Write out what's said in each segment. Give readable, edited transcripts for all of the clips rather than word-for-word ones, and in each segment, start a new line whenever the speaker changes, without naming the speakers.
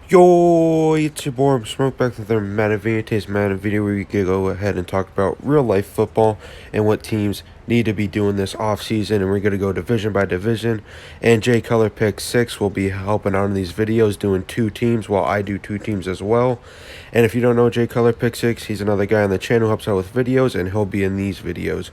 Yo, it's your boy Smoke back to the Today's video where we can go ahead and talk about real life football and what teams need to be doing this offseason. And we're going to go division by division. And Jay Color Pick 6 will be helping out in these videos doing two teams while I do two teams as well. And if you don't know Jay Color Pick 6, he's another guy on the channel who helps out with videos and he'll be in these videos.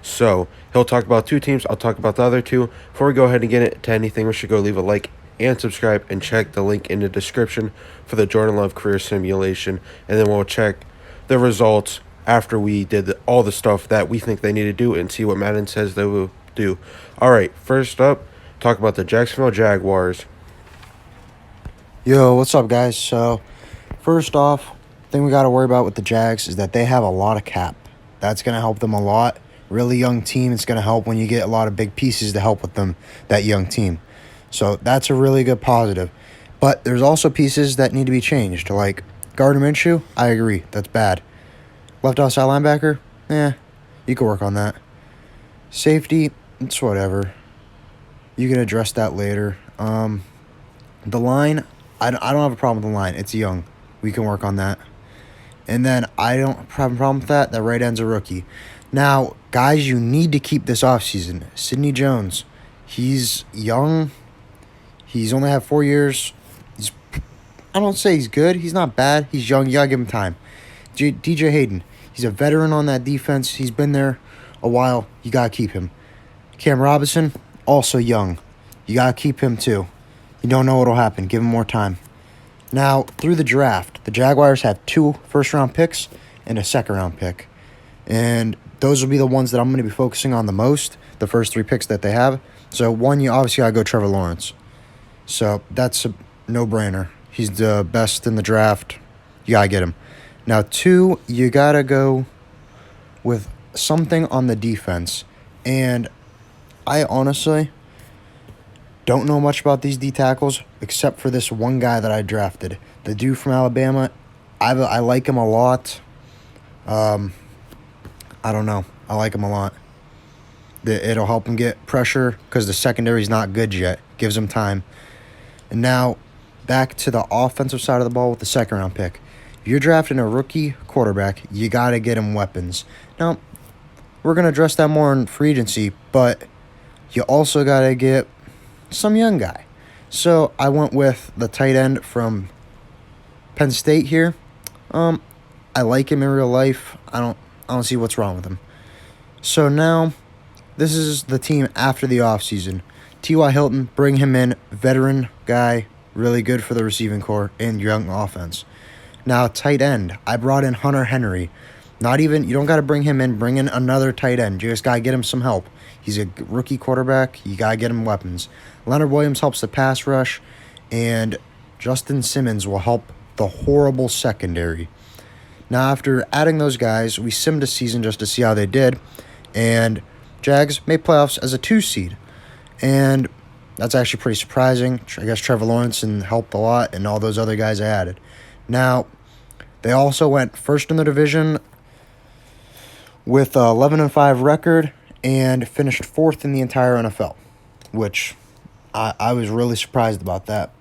So he'll talk about two teams. I'll talk about the other two. Before we go ahead and get into anything, we should go leave a like and subscribe and check the link in the description for the Jordan Love career simulation, and then we'll check the results after we did all the stuff that we think they need to do and see what Madden says they will do. All right, first up, talk about the Jacksonville Jaguars.
Yo, what's up, guys? So, first off, thing we got to worry about with the Jags is that they have a lot of cap. That's going to help them a lot. Really young team. It's going to help when you get a lot of big pieces to help with them, that young team. So, that's a really good positive. But there's also pieces that need to be changed. Like Gardner Minshew, I agree. That's bad. Left outside linebacker, you can work on that. Safety, it's whatever. You can address that later. The line, I don't have a problem with the line. It's young. We can work on that. And then I don't have a problem with that. That right end's a rookie. Now, guys, you need to keep this offseason. Sidney Jones, he's young. He's only had 4 years. I don't say he's good. He's not bad. He's young. You got to give him time. DJ Hayden, he's a veteran on that defense. He's been there a while. You got to keep him. Cam Robinson, also young. You got to keep him too. You don't know what'll happen. Give him more time. Now, through the draft, the Jaguars have 2 first-round picks and a second-round pick. And those will be the ones that I'm going to be focusing on the most, the first 3 picks that they have. So, 1, you obviously got to go Trevor Lawrence. So, that's a no-brainer. He's the best in the draft. You got to get him. Now, 2, you got to go with something on the defense. And I honestly don't know much about these D tackles except for this one guy that I drafted. The dude from Alabama, I like him a lot. I don't know. I like him a lot. It'll help him get pressure because the secondary's not good yet. Gives him time. And now, back to the offensive side of the ball with the second-round pick. If you're drafting a rookie quarterback, you got to get him weapons. Now, we're going to address that more in free agency, but you also got to get some young guy. So I went with the tight end from Penn State here. I like him in real life. I don't see what's wrong with him. So now, this is the team after the offseason. T.Y. Hilton, bring him in, veteran guy, really good for the receiving core and young offense. Now, tight end, I brought in Hunter Henry. You don't got to bring him in. Bring in another tight end. You just got to get him some help. He's a rookie quarterback. You got to get him weapons. Leonard Williams helps the pass rush, and Justin Simmons will help the horrible secondary. Now, after adding those guys, we simmed a season just to see how they did, and Jags made playoffs as a 2 seed. And that's actually pretty surprising. I guess Trevor Lawrence helped a lot, and all those other guys I added. Now, they also went first in the division with a 11-5 record and finished 4th in the entire NFL, which I was really surprised about that.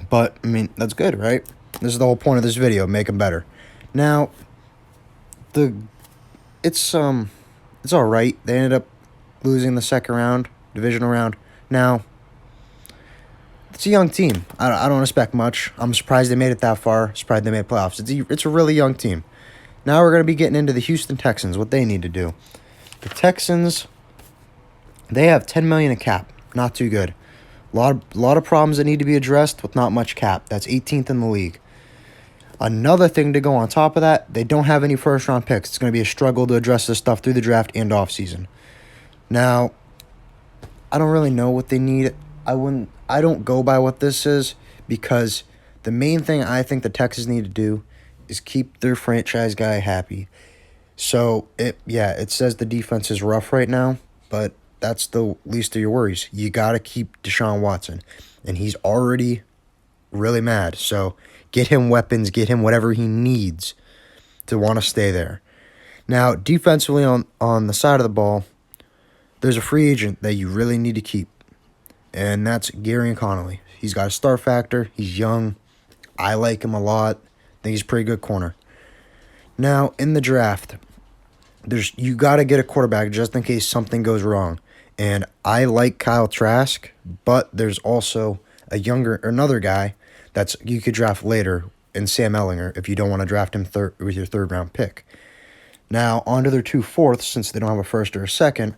But, I mean, that's good, right? This is the whole point of this video, make them better. Now, it's all right. They ended up losing the second round, divisional round. Now, it's a young team. I don't expect much. I'm surprised they made it that far. Surprised they made playoffs. It's a really young team. Now we're going to be getting into the Houston Texans, what they need to do. The Texans, they have $10 million in cap. Not too good. A lot of problems that need to be addressed with not much cap. That's 18th in the league. Another thing to go on top of that, they don't have any first-round picks. It's going to be a struggle to address this stuff through the draft and offseason. Now, I don't really know what they need. I don't go by what this is because the main thing I think the Texans need to do is keep their franchise guy happy. So, it says the defense is rough right now, but that's the least of your worries. You got to keep Deshaun Watson, and he's already really mad. So, get him weapons, get him whatever he needs to want to stay there. Now, defensively on the side of the ball, there's a free agent that you really need to keep, and that's Gary Connolly. He's got a star factor. He's young. I like him a lot. I think he's a pretty good corner. Now, in the draft, you got to get a quarterback just in case something goes wrong. And I like Kyle Trask, but there's also another guy that's you could draft later in Sam Ellinger if you don't want to draft him with your third round pick. Now, on to their 2 fourths, since they don't have a first or a second,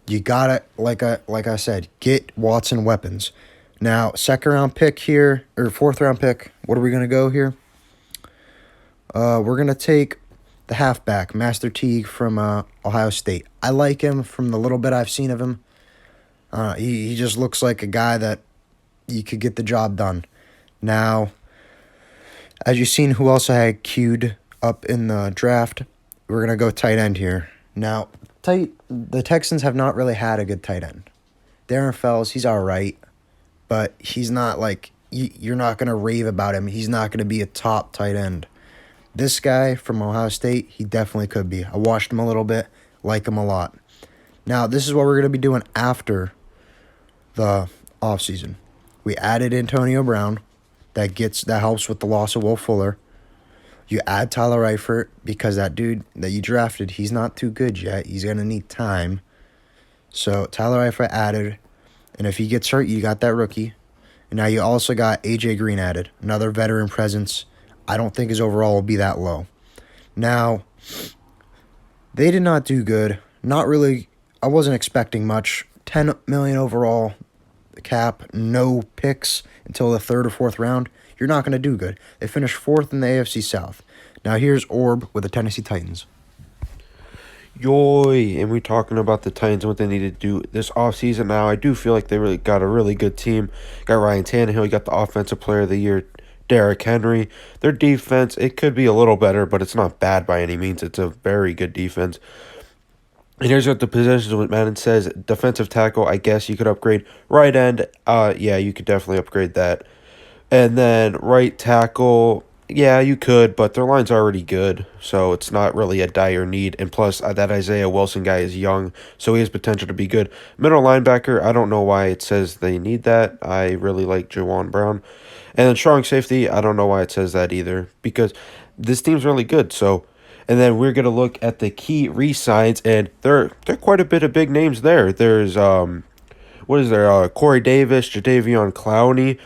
you gotta, like I said, get Watson weapons. Now, second round pick here, or fourth round pick, what are we gonna go here? We're gonna take the halfback, Master Teague from Ohio State. I like him from the little bit I've seen of him. He just looks like a guy that you could get the job done. Now, as you've seen who else I had queued up in the draft, we're going to go tight end here. Now, the Texans have not really had a good tight end. Darren Fells, he's all right, but he's not like, you're not going to rave about him. He's not going to be a top tight end. This guy from Ohio State, he definitely could be. I watched him a little bit, like him a lot. Now, this is what we're going to be doing after the offseason. We added Antonio Brown. That helps with the loss of Will Fuller. You add Tyler Eifert because that dude that you drafted, he's not too good yet. He's going to need time. So Tyler Eifert added. And if he gets hurt, you got that rookie. And now you also got A.J. Green added. Another veteran presence. I don't think his overall will be that low. Now, they did not do good. Not really. I wasn't expecting much. $10 million overall cap, no picks until the third or fourth round. You're not going to do good. They finished 4th in the AFC South. Now here's Orb with the Tennessee Titans.
Yoy, and we're talking about the Titans and what they need to do this offseason. Now, I do feel like they really got a really good team. Got Ryan Tannehill, you got the Offensive Player of the Year, Derrick Henry. Their defense, it could be a little better, but it's not bad by any means. It's a very good defense. And here's what the positions what Madden says. Defensive tackle, I guess you could upgrade. Right end, yeah, you could definitely upgrade that. And then right tackle, yeah, you could, but their line's already good, so it's not really a dire need. And plus, that Isaiah Wilson guy is young, so he has potential to be good. Middle linebacker, I don't know why it says they need that. I really like Juwan Brown. And then strong safety, I don't know why it says that either, because this team's really good, so... And then we're going to look at the key re-signs, and there are quite a bit of big names there. There's, Corey Davis, Jadeveon Clowney.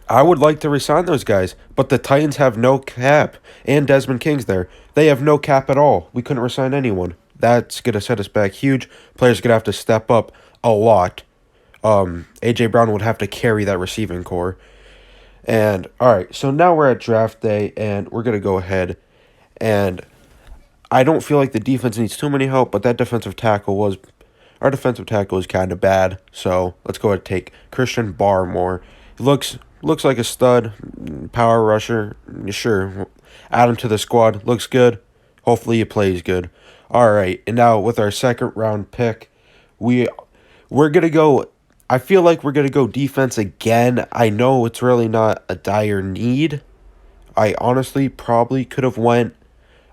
I would like to re-sign those guys, but the Titans have no cap, and Desmond King's there. They have no cap at all. We couldn't re-sign anyone. That's going to set us back huge. Players are going to have to step up a lot. A.J. Brown would have to carry that receiving core. And, all right, so now we're at draft day, and we're going to go ahead. And I don't feel like the defense needs too many help, but our defensive tackle was kind of bad. So let's go ahead and take Christian Barmore. He looks like a stud, power rusher. Sure, add him to the squad. Looks good. Hopefully he plays good. All right, and now with our second round pick, we're gonna go. I feel like we're gonna go defense again. I know it's really not a dire need. I honestly probably could have went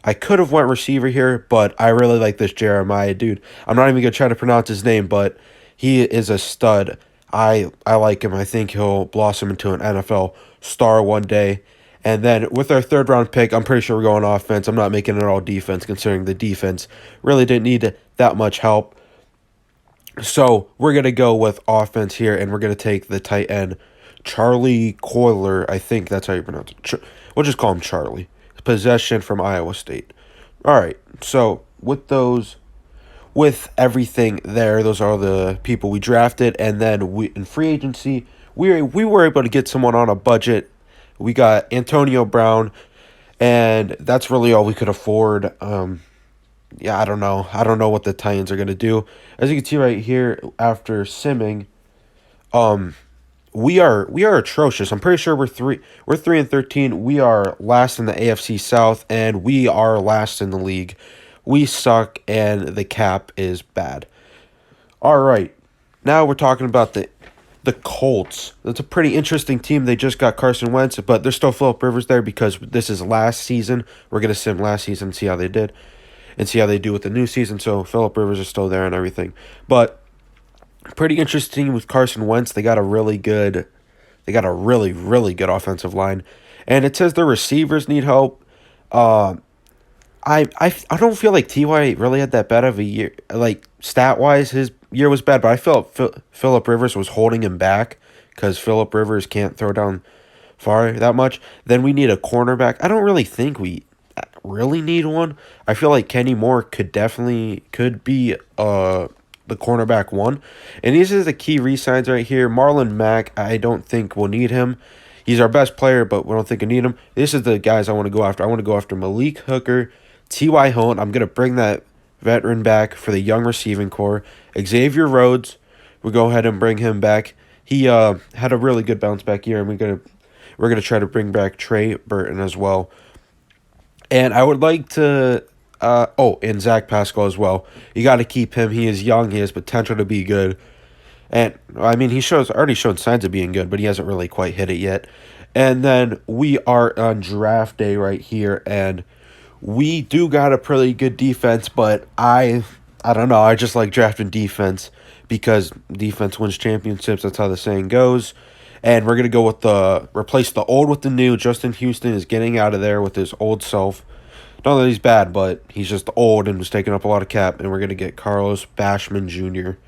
receiver here, but I really like this Jeremiah dude. I'm not even going to try to pronounce his name, but he is a stud. I like him. I think he'll blossom into an NFL star one day. And then with our third round pick, I'm pretty sure we're going offense. I'm not making it all defense, considering the defense really didn't need that much help. So we're going to go with offense here, and we're going to take the tight end, Charlie Coiler. I think that's how you pronounce it. We'll just call him Charlie. Possession from Iowa State. All right, so with everything there, those are the people we drafted, and then in free agency, we were able to get someone on a budget. We got Antonio Brown, and that's really all we could afford. Yeah, I don't know what the Titans are gonna do. As you can see right here, after simming, we are atrocious. I'm pretty sure we're 3-13. We are last in the AFC South, and we are last in the league. We suck, and the cap is bad. All right, now we're talking about the Colts. That's a pretty interesting team. They just got Carson Wentz, but there's still Phillip Rivers there because this is last season. We're gonna sim last season and see how they did, and see how they do with the new season. So Phillip Rivers is still there and everything, but. Pretty interesting with Carson Wentz. They got a really good They got a really, really good offensive line. And it says their receivers need help. Uh, I don't feel like Ty really had that bad of a year. Like stat wise, his year was bad, but I felt Philip Rivers was holding him back because Philip Rivers can't throw down far that much. Then we need a cornerback. I don't really think we really need one. I feel like Kenny Moore could be the cornerback one. And these are the key re-signs right here. Marlon Mack, I don't think we'll need him. He's our best player, but we don't think we need him. This is the guys I want to go after. I want to go after Malik Hooker, T.Y. Hilton. I'm going to bring that veteran back for the young receiving core. Xavier Rhodes, we'll go ahead and bring him back. He had a really good bounce back year, and we're gonna try to bring back Trey Burton as well. And I would like to and Zach Pascal as well. You got to keep him. He is young. He has potential to be good. And I mean, already shown signs of being good, but he hasn't really quite hit it yet. And then we are on draft day right here, and we do got a pretty good defense, but I don't know. I just like drafting defense because defense wins championships. That's how the saying goes. And we're going to go with replace the old with the new. Justin Houston is getting out of there with his old self. Not that he's bad, but he's just old and was taking up a lot of cap. And we're going to get Carlos Basham Jr.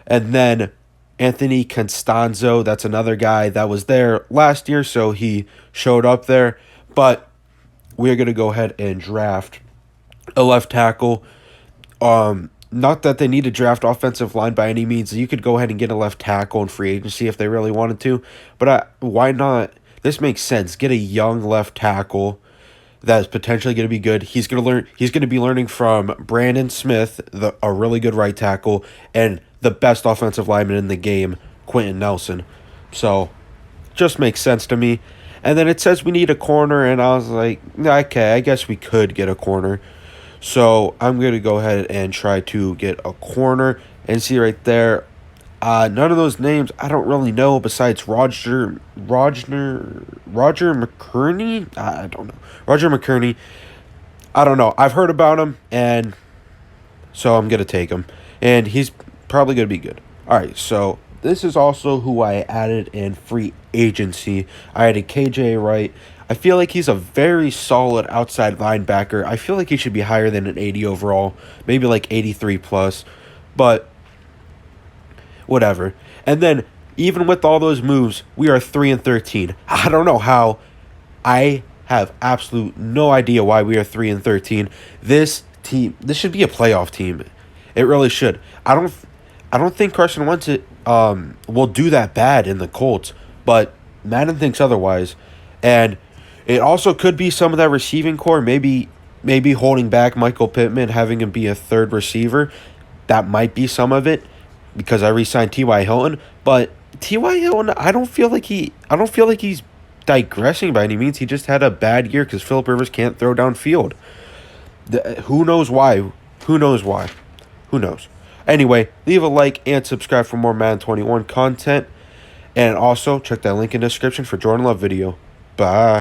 And then Anthony Constanzo, that's another guy that was there last year, so he showed up there. But we're going to go ahead and draft a left tackle. Not that they need to draft offensive line by any means. You could go ahead and get a left tackle in free agency if they really wanted to. But why not? This makes sense. Get a young left tackle that is potentially going to be good. He's going to learn. He's going to be learning from Brandon Smith, a really good right tackle, and the best offensive lineman in the game, Quentin Nelson. So, just makes sense to me. And then it says we need a corner, and I was like, okay, I guess we could get a corner. So I'm going to go ahead and try to get a corner and see right there. None of those names I don't really know besides Roger McCurney. I don't know. Roger McCurney. I don't know. I've heard about him, and so I'm going to take him. And he's probably going to be good. All right, so this is also who I added in free agency. I added KJ Wright. I feel like he's a very solid outside linebacker. I feel like he should be higher than an 80 overall, maybe like 83 plus, but whatever. And then even with all those moves, we are 3-13. I don't know how. I have absolute no idea why we are 3-13. This should be a playoff team. It really should. I don't think Carson Wentz will do that bad in the Colts, but Madden thinks otherwise. And it also could be some of that receiving core, maybe holding back Michael Pittman, having him be a third receiver. That might be some of it because I re-signed T.Y. Hilton. But T.Y. Hilton, I don't feel like he's digressing by any means. He just had a bad year because Philip Rivers can't throw downfield. Who knows why? Who knows? Anyway, leave a like and subscribe for more Madden 21 content. And also, check that link in the description for Jordan Love video. Bye.